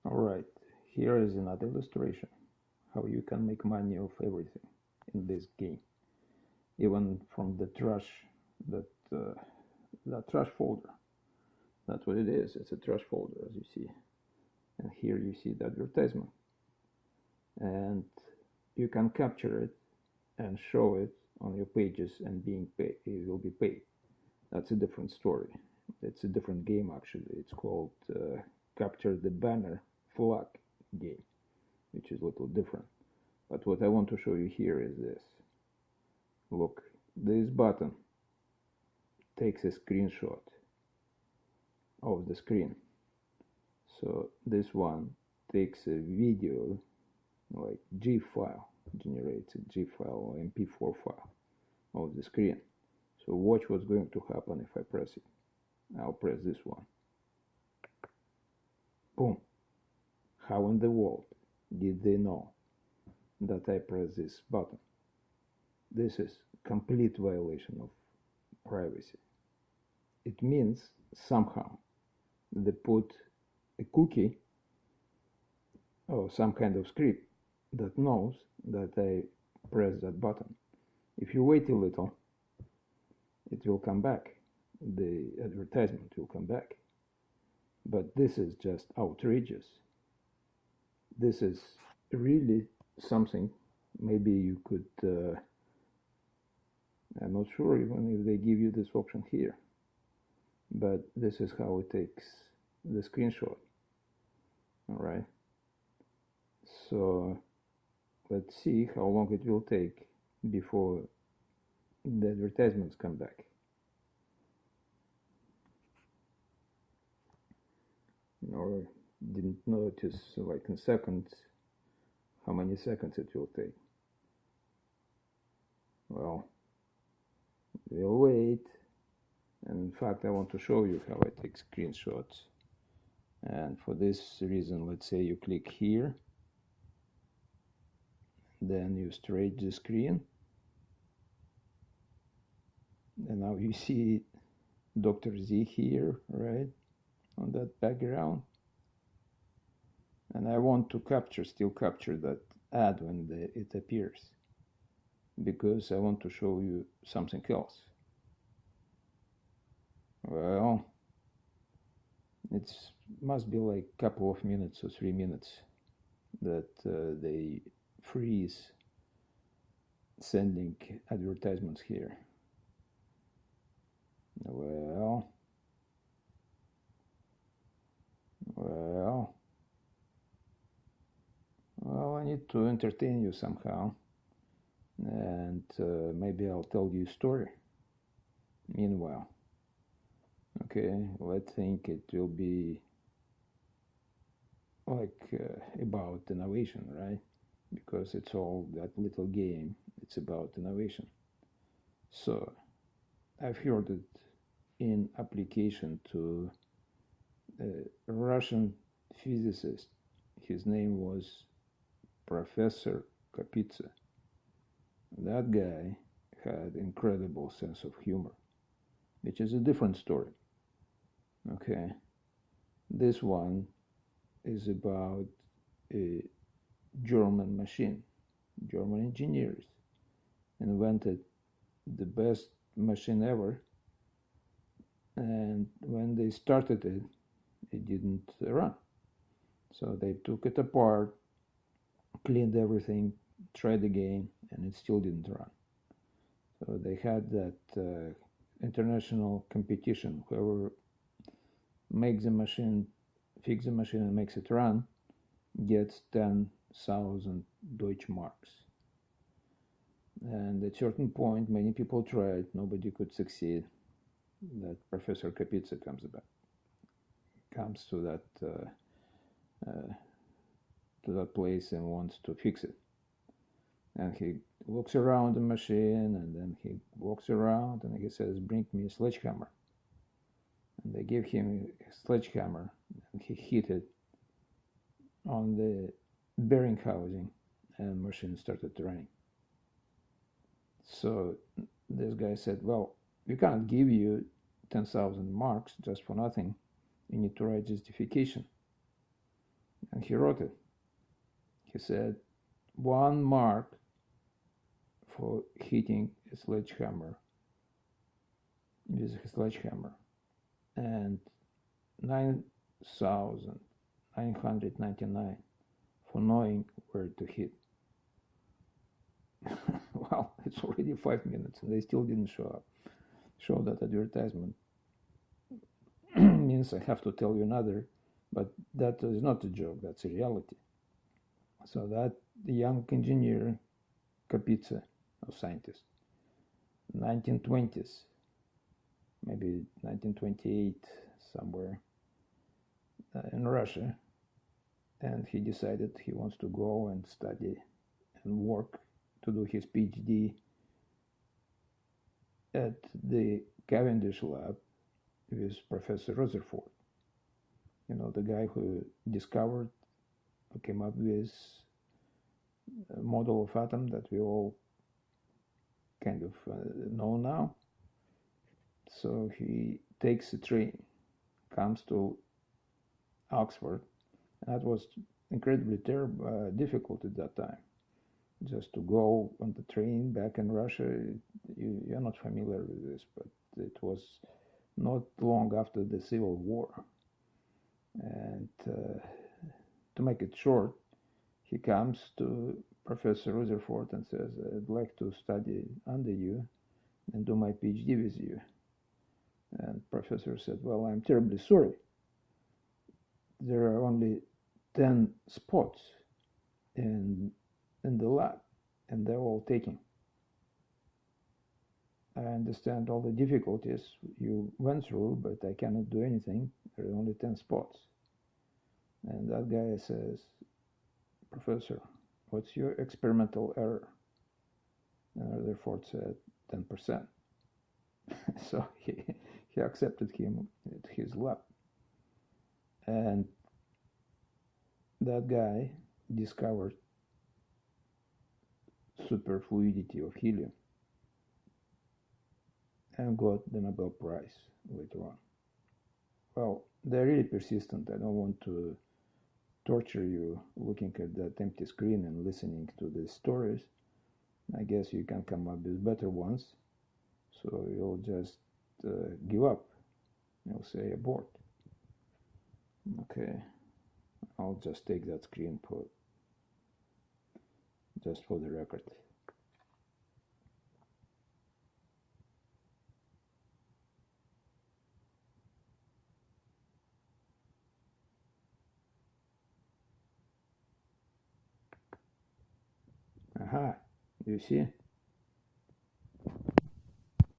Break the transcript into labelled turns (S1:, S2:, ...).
S1: Alright, here is another illustration how you can make money of everything in this game, even from the trash that that trash folder. That's what it is. It's a trash folder, as you see. And here you see the advertisement, and you can capture it and show it on your pages, and being paid, it will be paid. That's a different story. It's a different game actually. It's called Capture the Banner Flag game, which is a little different. But what I want to show you here is this. Look, this button takes a screenshot of the screen. So this one takes a video, like G file, generates a G file or MP4 file of the screen. So watch what's going to happen if I press it. I'll press this one. Boom. How in the world did they know that I press this button? This is complete violation of privacy. It means somehow they put a cookie or some kind of script that knows that I press that button. If you wait a little, it will come back. The advertisement will come back. But this is just outrageous. This is really something. Maybe you could, I'm not sure even if they give you this option here, but this is how it takes the screenshot. All right. So let's see how long it will take before the advertisements come back. Or didn't notice, like in seconds, how many seconds it will take. Well, we'll wait. And in fact, I want to show you how I take screenshots. And for this reason, let's say you click here, then you stretch the screen, and now you see Dr. Z here, right, on that background. And I want to still capture that ad when it appears, because I want to show you something else. Well, it must be like a couple of minutes or 3 minutes that they freeze sending advertisements here. Well, I need to entertain you somehow, and maybe I'll tell you a story. Meanwhile, okay, let's think it will be like about innovation, right? Because it's all that little game, it's about innovation. So I've heard it in application to a Russian physicist. His name was Professor Kapitsa. That guy had incredible sense of humor, which is a different story. Okay, this one is about a German machine. German engineers invented the best machine ever, and when they started it, it didn't run. So they took it apart, cleaned everything, tried again, and it still didn't run. So they had that international competition. Whoever makes the machine, fix the machine and makes it run, gets 10,000 Deutschmarks. And at a certain point, many people tried, nobody could succeed. That Professor Kapitsa comes to that place and wants to fix it. And he looks around the machine, and then he walks around, and he says, "Bring me a sledgehammer." And they give him a sledgehammer, and he hit it on the bearing housing, and machine started running. So this guy said, "Well, we can't give you 10,000 marks just for nothing. You need to write justification." And he wrote it. He said, 1 mark for hitting a sledgehammer with a sledgehammer, and 9,999 for knowing where to hit. Well, it's already 5 minutes and they still didn't show up. Show that advertisement means I have to tell you another, but that is not a joke, that's a reality. So that the young engineer Kapitsa, a scientist, 1920s, maybe 1928 somewhere, in Russia, and he decided he wants to go and study and work to do his PhD at the Cavendish lab with Professor Rutherford. You know, the guy who came up with a model of atom that we all kind of know now. So he takes a train, comes to Oxford. That was incredibly difficult at that time. Just to go on the train back in Russia, you're not familiar with this, but it was not long after the Civil War. And to make it short, he comes to Professor Rutherford and says, I'd like to study under you and do my PhD with you. And Professor said, well, I'm terribly sorry. There are only 10 spots in the lab, and they're all taken. I understand all the difficulties you went through, but I cannot do anything. There are only 10 spots. And that guy says, Professor, what's your experimental error? And Rutherford said, 10%. So he accepted him at his lab. And that guy discovered superfluidity of helium and got the Nobel Prize later on. Well, they're really persistent. I don't want to torture you looking at that empty screen and listening to these stories. I guess you can come up with better ones. So you'll just give up. You'll say abort. Okay, I'll just take that screen just for the record. Aha, you see?